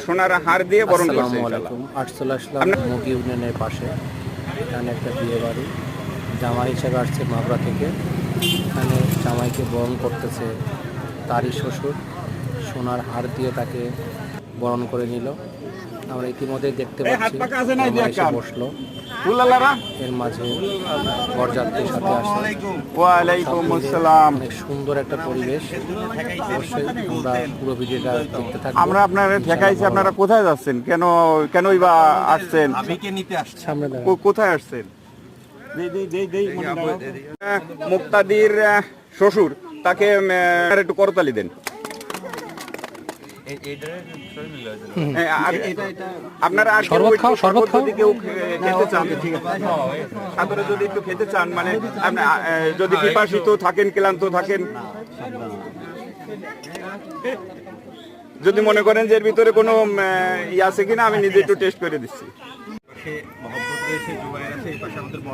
সোনার হার দিয়ে বরণ করছে। আসসালামু আলাইকুম। আটচল্লা আসলাম মুগি ইউনিয়নের পাশে, এখানে একটা বিয়ে বাড়ি। জামাই হিসেবে আসছে মাবরা থেকে। এখানে জামাইকে বরণ করতেছে তারই শ্বশুর, সোনার হার দিয়ে তাকে বরণ করে নিল। আমরা ইতিমধ্যেই দেখতে পাচ্ছি জামাই এসে বসলো, এর মাঝে বরযাত্রীর সাথে আসে। ওয়ালাইকুম আসসালাম। অনেক সুন্দর একটা পরিবেশ। অবশ্যই আমরা পুরো ভিডিওটা দেখতে থাকবো। আমরা আপনারা দেখাইছি, আপনারা কোথায় যাচ্ছেন, কেনই বা আসছেন? আবিকে নিতে আসছে। সামনে দাঁড়ান। কোথায় আসছেন? মুক্তাদির শ্বশুর, তাকে একটু করতালি দেন। আপনারা আর কেউ শরবত খাও, একটু শরবত খাও। যদি কেউ খেতে চান, সাদরে যদি একটু খেতে চান, মানে যদি পিপাসিত থাকেন, ক্লান্ত থাকেন, যদি মনে করেন যে এর ভিতরে কোনো আছে কিনা, আমি নিজে একটু টেস্ট করে দিচ্ছি। মহব্বত রয়েছে, জুবাইর আছে, এই পাশে আমাদের বড়